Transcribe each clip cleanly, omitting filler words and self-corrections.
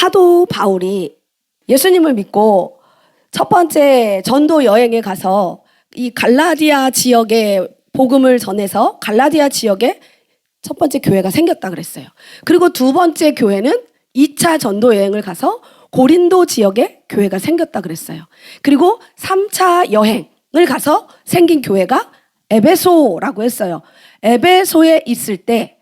사도 바울이 예수님을 믿고 첫 번째 전도 여행에 가서 이 갈라디아 지역에 복음을 전해서 갈라디아 지역에 첫 번째 교회가 생겼다 그랬어요. 그리고 두 번째 교회는 2차 전도 여행을 가서 고린도 지역에 교회가 생겼다 그랬어요. 그리고 3차 여행을 가서 생긴 교회가 에베소라고 했어요. 에베소에 있을 때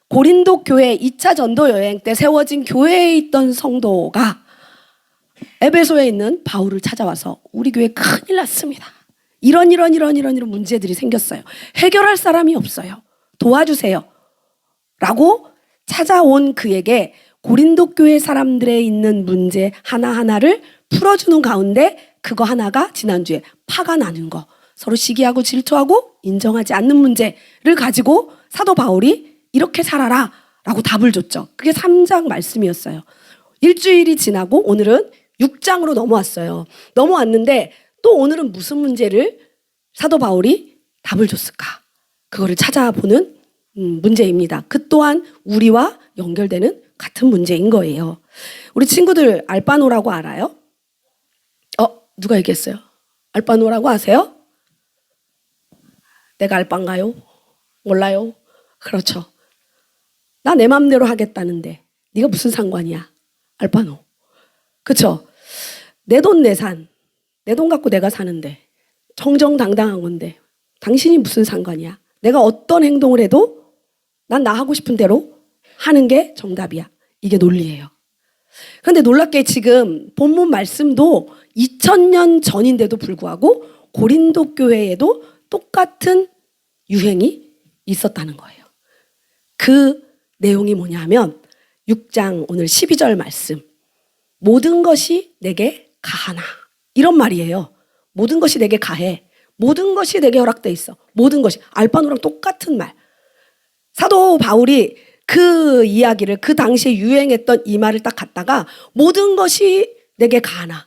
고린도 교회 2차 전도 여행 때 세워진 교회에 있던 성도가 에베소에 있는 바울을 찾아와서 우리 교회 큰일 났습니다. 이런 문제들이 생겼어요. 해결할 사람이 없어요. 도와주세요. 라고 찾아온 그에게 고린도 교회 사람들의 있는 문제 하나하나를 풀어주는 가운데 그거 하나가 지난주에 파가 나는 거, 서로 시기하고 질투하고 인정하지 않는 문제를 가지고 사도 바울이 이렇게 살아라 라고 답을 줬죠. 그게 3장 말씀이었어요. 일주일이 지나고 오늘은 6장으로 넘어왔어요. 넘어왔는데 또 오늘은 무슨 문제를 사도 바울이 답을 줬을까? 그거를 찾아보는 문제입니다. 그 또한 우리와 연결되는 같은 문제인 거예요. 우리 친구들 알바노라고 알아요? 누가 얘기했어요? 알바노라고 아세요? 내가 알바인가요? 몰라요? 그렇죠. 나 내 맘대로 하겠다는데 네가 무슨 상관이야? 알바노. 그렇죠? 내 돈 내산. 내 돈 갖고 내가 사는데 정정당당한 건데 당신이 무슨 상관이야? 내가 어떤 행동을 해도 난 나 하고 싶은 대로 하는 게 정답이야. 이게 논리예요. 그런데 놀랍게 지금 본문 말씀도 2000년 전인데도 불구하고 고린도 교회에도 똑같은 유행이 있었다는 거예요. 그 내용이 뭐냐면 6장 오늘 12절 말씀. 모든 것이 내게 가하나. 이런 말이에요. 모든 것이 내게 가해. 모든 것이 내게 허락돼 있어. 모든 것이. 알바노랑 똑같은 말. 사도 바울이 그 이야기를 그 당시에 유행했던 이 말을 딱 갖다가 모든 것이 내게 가하나.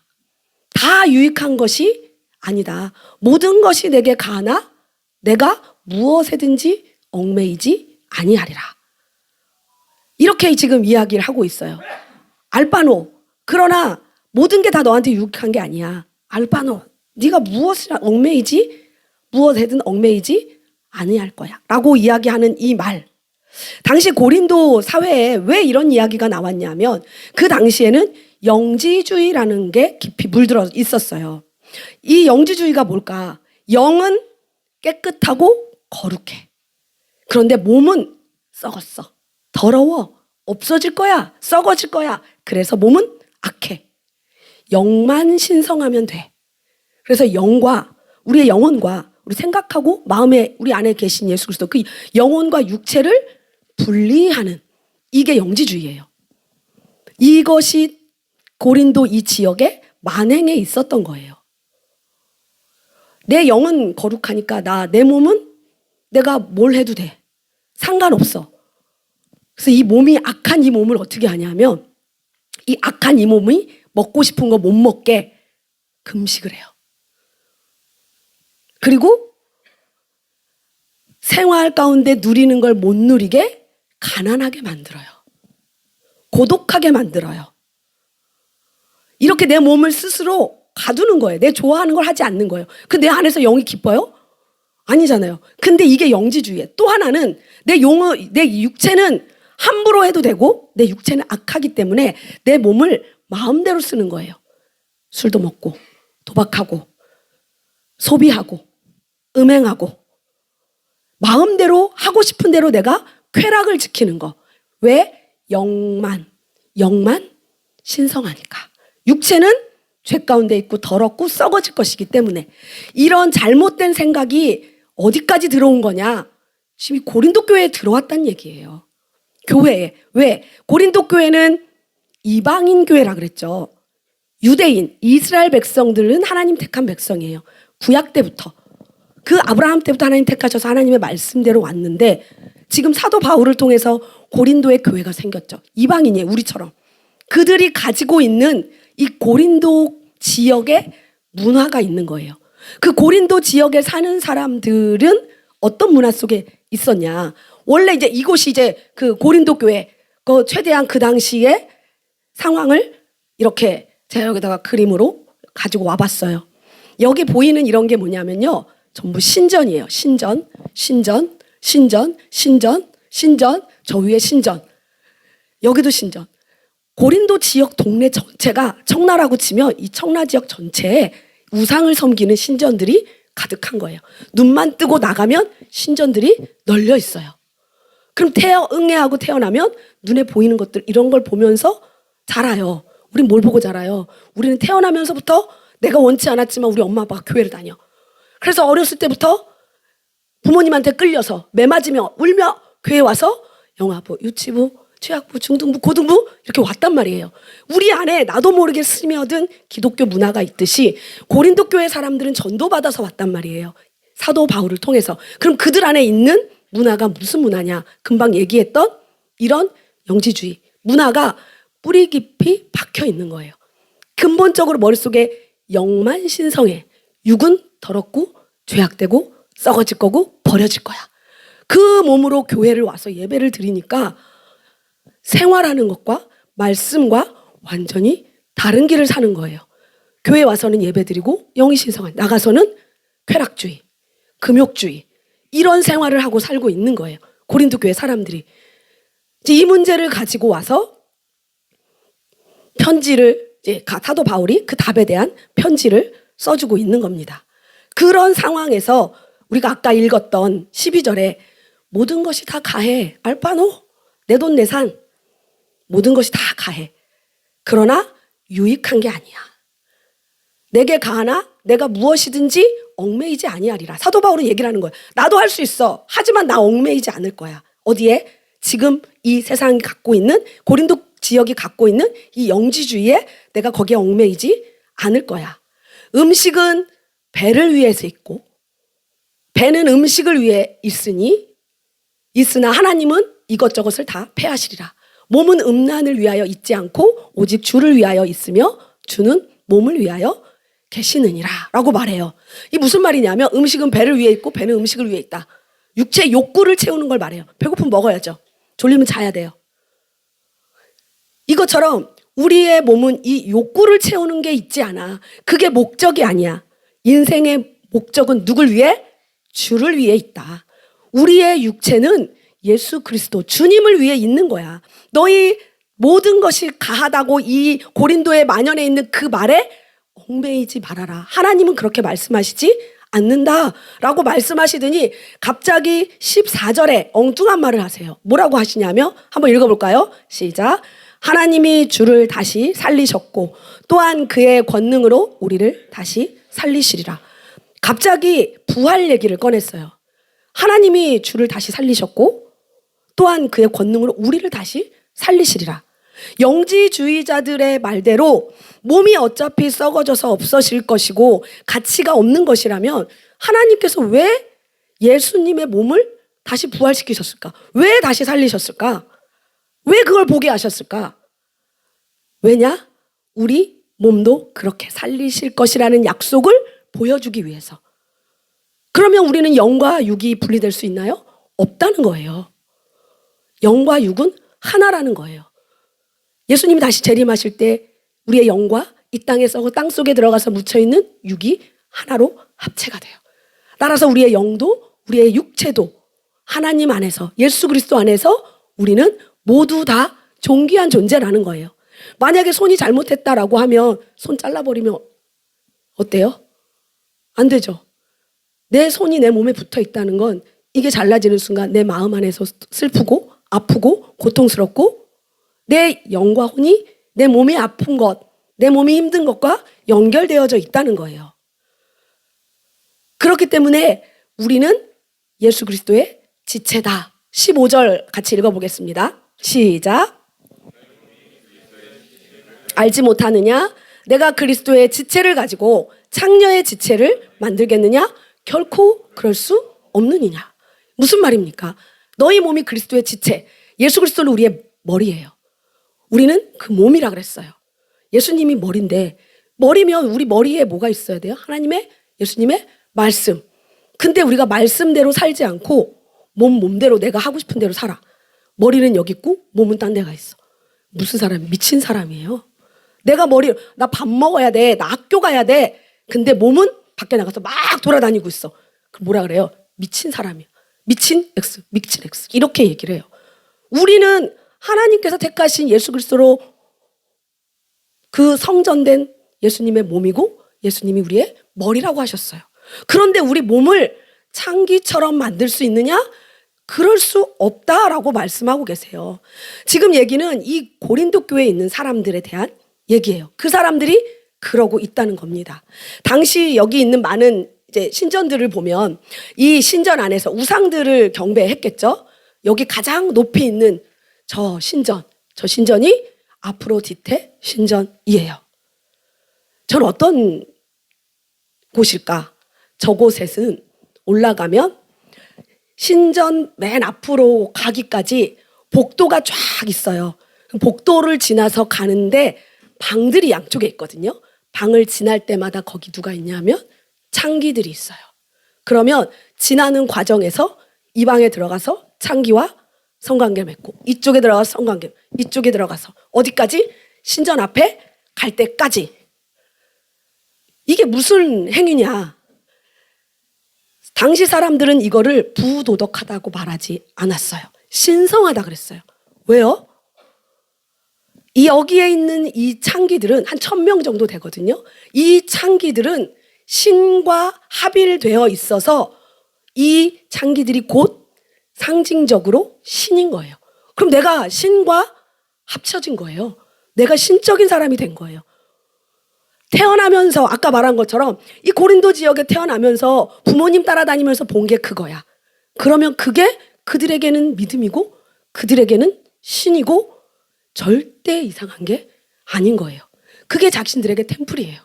다 유익한 것이 아니다. 모든 것이 내게 가하나 내가 무엇에든지 얽매이지 아니하리라. 이렇게 지금 이야기를 하고 있어요. 알바노. 그러나 모든 게 다 너한테 유익한 게 아니야. 알바노. 네가 무엇을 얽매이지? 무엇에든 얽매이지 아니할 거야. 라고 이야기하는 이 말. 당시 고린도 사회에 왜 이런 이야기가 나왔냐면 그 당시에는 영지주의라는 게 깊이 물들어 있었어요. 이 영지주의가 뭘까? 영은 깨끗하고 거룩해. 그런데 몸은 썩었어. 더러워. 없어질 거야. 썩어질 거야. 그래서 몸은 악해. 영만 신성하면 돼. 그래서 영과 우리의 영혼과 우리 생각하고 마음에 우리 안에 계신 예수 그리스도 그 영혼과 육체를 분리하는 이게 영지주의예요. 이것이 고린도 이 지역에 만행해 있었던 거예요. 내 영은 거룩하니까 내 몸은 내가 뭘 해도 돼. 상관없어. 그래서 이 몸이 악한 이 몸을 어떻게 하냐면 이 악한 이 몸이 먹고 싶은 거 못 먹게 금식을 해요. 그리고 생활 가운데 누리는 걸 못 누리게 가난하게 만들어요. 고독하게 만들어요. 이렇게 내 몸을 스스로 가두는 거예요. 내 좋아하는 걸 하지 않는 거예요. 그 내 안에서 영이 기뻐요? 아니잖아요. 근데 이게 영지주의예요. 또 하나는 내 육체는 함부로 해도 되고 내 육체는 악하기 때문에 내 몸을 마음대로 쓰는 거예요. 술도 먹고 도박하고 소비하고 음행하고 마음대로 하고 싶은 대로 내가 쾌락을 지키는 거. 왜? 영만 신성하니까. 육체는 죄 가운데 있고 더럽고 썩어질 것이기 때문에 이런 잘못된 생각이 어디까지 들어온 거냐? 지금 고린도 교회에 들어왔다는 얘기예요. 교회에. 왜? 고린도 교회는 이방인 교회라 그랬죠. 유대인, 이스라엘 백성들은 하나님 택한 백성이에요. 구약 때부터. 그 아브라함 때부터 하나님 택하셔서 하나님의 말씀대로 왔는데 지금 사도 바울을 통해서 고린도의 교회가 생겼죠. 이방인이에요. 우리처럼. 그들이 가지고 있는 이 고린도 지역의 문화가 있는 거예요. 그 고린도 지역에 사는 사람들은 어떤 문화 속에 있었냐. 원래 이제 이곳이 이제 그 고린도 교회, 그 최대한 그 당시에 상황을 이렇게 제가 여기다가 그림으로 가지고 와봤어요. 여기 보이는 이런 게 뭐냐면요. 전부 신전이에요. 신전, 신전, 신전, 신전, 신전, 저 위에 신전. 여기도 신전. 고린도 지역 동네 전체가 청라라고 치면 이 청라 지역 전체에 우상을 섬기는 신전들이 가득한 거예요. 눈만 뜨고 나가면 신전들이 널려 있어요. 그럼 응애하고 태어나면 눈에 보이는 것들 이런 걸 보면서 자라요. 우린 뭘 보고 자라요? 우리는 태어나면서부터 내가 원치 않았지만 우리 엄마 아빠가 교회를 다녀. 그래서 어렸을 때부터 부모님한테 끌려서 매 맞으며 울며 교회 와서 영아부, 유치부, 취학부, 중등부, 고등부 이렇게 왔단 말이에요. 우리 안에 나도 모르게 스며든 기독교 문화가 있듯이 고린도 교회 사람들은 전도받아서 왔단 말이에요. 사도 바울을 통해서. 그럼 그들 안에 있는 문화가 무슨 문화냐? 금방 얘기했던 이런 영지주의 문화가 뿌리 깊이 박혀 있는 거예요. 근본적으로 머릿속에 영만 신성해. 육은 더럽고 죄악되고 썩어질 거고 버려질 거야. 그 몸으로 교회를 와서 예배를 드리니까 생활하는 것과 말씀과 완전히 다른 길을 사는 거예요. 교회 와서는 예배 드리고 영이 신성한, 나가서는 쾌락주의, 금욕주의 이런 생활을 하고 살고 있는 거예요. 고린도 교회 사람들이. 이 문제를 가지고 와서 편지를 사도 바울이 그 답에 대한 편지를 써주고 있는 겁니다. 그런 상황에서 우리가 아까 읽었던 12절에 모든 것이 다 가해. 알바노, 내 돈 내산 모든 것이 다 가해. 그러나 유익한 게 아니야. 내게 가하나 내가 무엇이든지 얽매이지 아니하리라. 사도 바울은 얘기를 하는 거예요. 나도 할 수 있어. 하지만 나 얽매이지 않을 거야. 어디에? 지금 이 세상이 갖고 있는 고린도 지역이 갖고 있는 이 영지주의에 내가 거기에 얽매이지 않을 거야. 음식은 배를 위해서 있고 배는 음식을 위해 있으나 하나님은 이것저것을 다 패하시리라. 몸은 음란을 위하여 있지 않고 오직 주를 위하여 있으며 주는 몸을 위하여 계시느니라 라고 말해요. 이 무슨 말이냐면 음식은 배를 위해 있고 배는 음식을 위해 있다. 육체 욕구를 채우는 걸 말해요. 배고프면 먹어야죠. 졸리면 자야 돼요. 이것처럼 우리의 몸은 이 욕구를 채우는 게 있지 않아. 그게 목적이 아니야. 인생의 목적은 누굴 위해? 주를 위해 있다. 우리의 육체는 예수 그리스도 주님을 위해 있는 거야. 너희 모든 것이 가하다고 이 고린도에 만연해 있는 그 말에 얽매이지 말아라. 하나님은 그렇게 말씀하시지 않는다라고 말씀하시더니 갑자기 14절에 엉뚱한 말을 하세요. 뭐라고 하시냐면 한번 읽어볼까요? 시작. 하나님이 주를 다시 살리셨고 또한 그의 권능으로 우리를 다시 살리시리라. 갑자기 부활 얘기를 꺼냈어요. 하나님이 주를 다시 살리셨고 또한 그의 권능으로 우리를 다시 살리시리라. 영지주의자들의 말대로 몸이 어차피 썩어져서 없어질 것이고 가치가 없는 것이라면 하나님께서 왜 예수님의 몸을 다시 부활시키셨을까? 왜 다시 살리셨을까? 왜 그걸 보게 하셨을까? 왜냐? 우리 몸도 그렇게 살리실 것이라는 약속을 보여주기 위해서. 그러면 우리는 영과 육이 분리될 수 있나요? 없다는 거예요. 영과 육은 하나라는 거예요. 예수님이 다시 재림하실 때 우리의 영과 이 땅에 썩어 땅 속에 들어가서 묻혀있는 육이 하나로 합체가 돼요. 따라서 우리의 영도 우리의 육체도 하나님 안에서 예수 그리스도 안에서 우리는 모두 다 존귀한 존재라는 거예요. 만약에 손이 잘못했다라고 하면 손 잘라버리면 어때요? 안 되죠. 내 손이 내 몸에 붙어 있다는 건 이게 잘라지는 순간 내 마음 안에서 슬프고 아프고 고통스럽고 내 영과 혼이 내 몸이 아픈 것, 내 몸이 힘든 것과 연결되어져 있다는 거예요. 그렇기 때문에 우리는 예수 그리스도의 지체다. 15절 같이 읽어보겠습니다. 시작. 알지 못하느냐? 내가 그리스도의 지체를 가지고 창녀의 지체를 만들겠느냐? 결코 그럴 수 없느니냐. 무슨 말입니까? 너희 몸이 그리스도의 지체, 예수 그리스도는 우리의 머리예요. 우리는 그 몸이라 그랬어요. 예수님이 머리인데 머리면 우리 머리에 뭐가 있어야 돼요? 하나님의, 예수님의 말씀. 근데 우리가 말씀대로 살지 않고 몸대로 내가 하고 싶은 대로 살아. 머리는 여기 있고 몸은 딴 데가 있어. 무슨 사람? 미친 사람이에요. 나 밥 먹어야 돼. 나 학교 가야 돼. 근데 몸은 밖에 나가서 막 돌아다니고 있어. 그 뭐라 그래요? 미친 사람이야. 미친 X, 미친 X. 이렇게 얘기를 해요. 우리는 하나님께서 택하신 예수 그리스도로 그 성전된 예수님의 몸이고 예수님이 우리의 머리라고 하셨어요. 그런데 우리 몸을 창기처럼 만들 수 있느냐? 그럴 수 없다라고 말씀하고 계세요. 지금 얘기는 이 고린도 교회에 있는 사람들에 대한 얘기예요. 그 사람들이 그러고 있다는 겁니다. 당시 여기 있는 많은 이제 신전들을 보면 이 신전 안에서 우상들을 경배했겠죠. 여기 가장 높이 있는 저 신전이 아프로디테 신전이에요. 저는 어떤 곳일까? 저곳에는 올라가면 신전 맨 앞으로 가기까지 복도가 쫙 있어요. 복도를 지나서 가는데 방들이 양쪽에 있거든요. 방을 지날 때마다 거기 누가 있냐면 창기들이 있어요. 그러면 지나는 과정에서 이 방에 들어가서 창기와 성관계 맺고 이쪽에 들어가서 성관계, 이쪽에 들어가서 어디까지? 신전 앞에 갈 때까지. 이게 무슨 행위냐? 당시 사람들은 이거를 부도덕하다고 말하지 않았어요. 신성하다 그랬어요. 왜요? 이 여기에 있는 이 창기들은 한 1000명 정도 되거든요. 이 창기들은 신과 합일되어 있어서 이 창기들이 곧 상징적으로 신인 거예요. 그럼 내가 신과 합쳐진 거예요. 내가 신적인 사람이 된 거예요. 태어나면서 아까 말한 것처럼 이 고린도 지역에 태어나면서 부모님 따라다니면서 본 게 그거야. 그러면 그게 그들에게는 믿음이고 그들에게는 신이고 절대 이상한 게 아닌 거예요. 그게 자신들에게 템플이에요.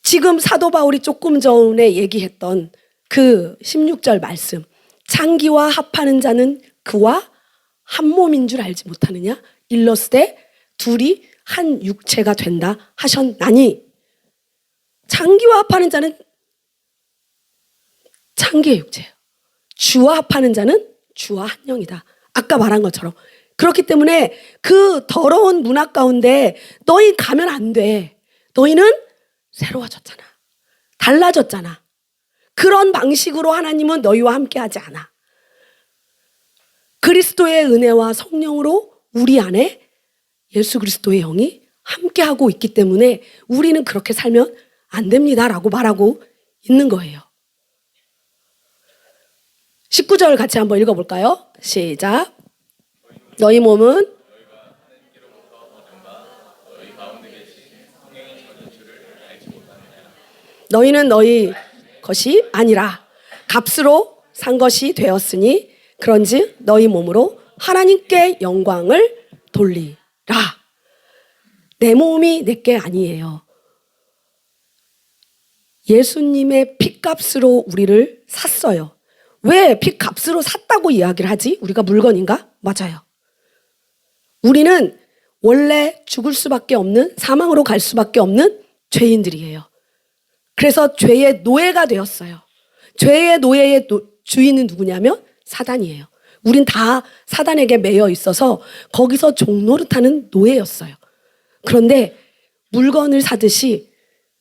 지금 사도 바울이 조금 전에 얘기했던 그 16절 말씀, 창기와 합하는 자는 그와 한 몸인 줄 알지 못하느냐? 일러스되 둘이 한 육체가 된다 하셨나니, 창기와 합하는 자는 창기의 육체예요. 주와 합하는 자는 주와 한 영이다. 아까 말한 것처럼. 그렇기 때문에 그 더러운 문화 가운데 너희 가면 안 돼. 너희는 새로워졌잖아. 달라졌잖아. 그런 방식으로 하나님은 너희와 함께하지 않아. 그리스도의 은혜와 성령으로 우리 안에 예수 그리스도의 영이 함께하고 있기 때문에 우리는 그렇게 살면 안 됩니다라고 말하고 있는 거예요. 19절 같이 한번 읽어볼까요? 시작. 너희 몸은 너희는 너희 것이 아니라 값으로 산 것이 되었으니 그런즉 너희 몸으로 하나님께 영광을 돌리라. 내 몸이 내게 아니에요. 예수님의 핏값으로 우리를 샀어요. 왜 핏값으로 샀다고 이야기를 하지? 우리가 물건인가? 맞아요. 우리는 원래 죽을 수밖에 없는, 사망으로 갈 수밖에 없는 죄인들이에요. 그래서 죄의 노예가 되었어요. 죄의 노예의 주인은 누구냐면 사단이에요. 우린 다 사단에게 매여 있어서 거기서 종노릇하는 노예였어요. 그런데 물건을 사듯이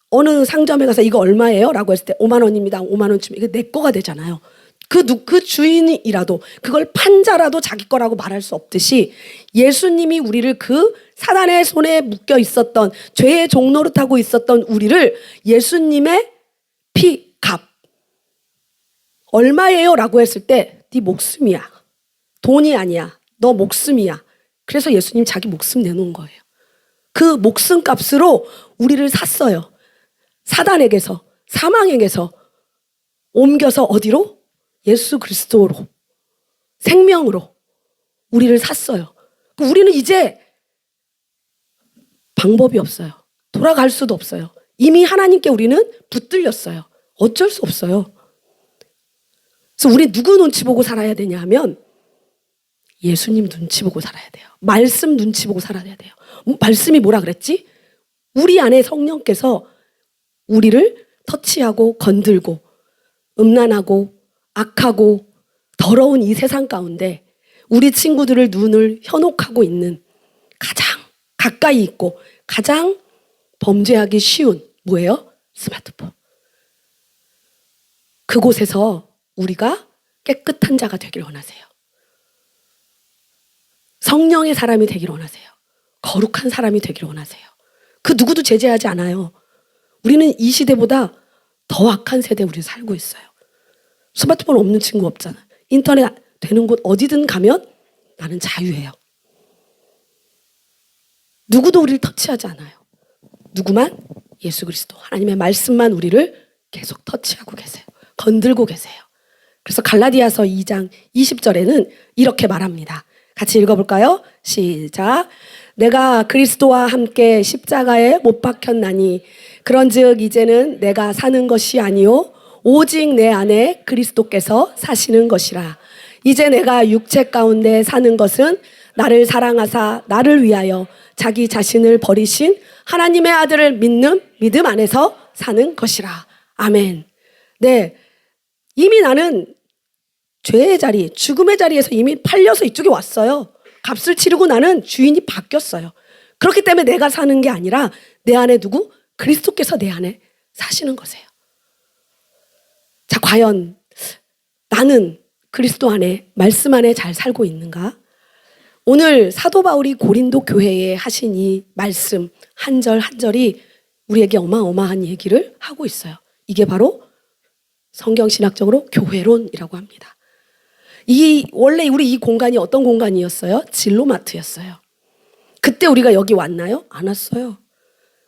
어느 상점에 가서 이거 얼마예요? 라고 했을 때 5만 원입니다. 5만 원 주면 이게 내 거가 되잖아요. 그 주인이라도 그걸 판자라도 자기 거라고 말할 수 없듯이 예수님이 우리를 그 사단의 손에 묶여 있었던 죄의 종노릇하고 있었던 우리를 예수님의 피 값 얼마예요? 라고 했을 때 네 목숨이야. 돈이 아니야. 너 목숨이야. 그래서 예수님 자기 목숨 내놓은 거예요. 그 목숨 값으로 우리를 샀어요. 사단에게서, 사망에게서 옮겨서 어디로? 예수 그리스도로, 생명으로 우리를 샀어요. 우리는 이제 방법이 없어요. 돌아갈 수도 없어요. 이미 하나님께 우리는 붙들렸어요. 어쩔 수 없어요. 그래서 우리 누구 눈치 보고 살아야 되냐 하면 예수님 눈치 보고 살아야 돼요. 말씀 눈치 보고 살아야 돼요. 말씀이 뭐라 그랬지? 우리 안에 성령께서 우리를 터치하고 건들고 음란하고 악하고 더러운 이 세상 가운데 우리 친구들을 눈을 현혹하고 있는 가장 가까이 있고 가장 범죄하기 쉬운 뭐예요? 스마트폰. 그곳에서 우리가 깨끗한 자가 되길 원하세요. 성령의 사람이 되길 원하세요. 거룩한 사람이 되길 원하세요. 그 누구도 제재하지 않아요. 우리는 이 시대보다 더 악한 세대에 우리 살고 있어요. 스마트폰 없는 친구 없잖아. 인터넷 되는 곳 어디든 가면 나는 자유해요. 누구도 우리를 터치하지 않아요. 누구만? 예수 그리스도 하나님의 말씀만 우리를 계속 터치하고 계세요. 건들고 계세요. 그래서 갈라디아서 2장 20절에는 이렇게 말합니다. 같이 읽어볼까요? 시작. 내가 그리스도와 함께 십자가에 못 박혔나니 그런즉 이제는 내가 사는 것이 아니요 오직 내 안에 그리스도께서 사시는 것이라. 이제 내가 육체 가운데 사는 것은 나를 사랑하사 나를 위하여 자기 자신을 버리신 하나님의 아들을 믿는 믿음 안에서 사는 것이라. 아멘. 네, 이미 나는 죄의 자리, 죽음의 자리에서 이미 팔려서 이쪽에 왔어요. 값을 치르고 나는 주인이 바뀌었어요. 그렇기 때문에 내가 사는 게 아니라 내 안에 누구? 그리스도께서 내 안에 사시는 거세요. 자, 과연 나는 그리스도 안에, 말씀 안에 잘 살고 있는가? 오늘 사도 바울이 고린도 교회에 하신 이 말씀 한 절 한 절이 우리에게 어마어마한 얘기를 하고 있어요. 이게 바로 성경신학적으로 교회론이라고 합니다. 원래 우리 이 공간이 어떤 공간이었어요? 진로마트였어요. 그때 우리가 여기 왔나요? 안 왔어요.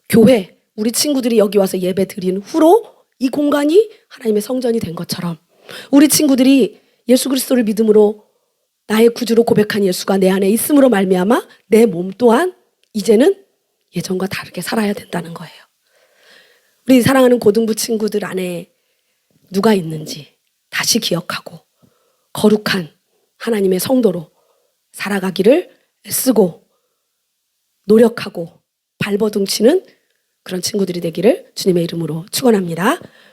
교회, 우리 친구들이 여기 와서 예배 드린 후로 이 공간이 하나님의 성전이 된 것처럼 우리 친구들이 예수 그리스도를 믿음으로 나의 구주로 고백한 예수가 내 안에 있음으로 말미암아 내 몸 또한 이제는 예전과 다르게 살아야 된다는 거예요. 우리 사랑하는 고등부 친구들 안에 누가 있는지 다시 기억하고 거룩한 하나님의 성도로 살아가기를 애쓰고 노력하고 발버둥치는 그런 친구들이 되기를 주님의 이름으로 축원합니다.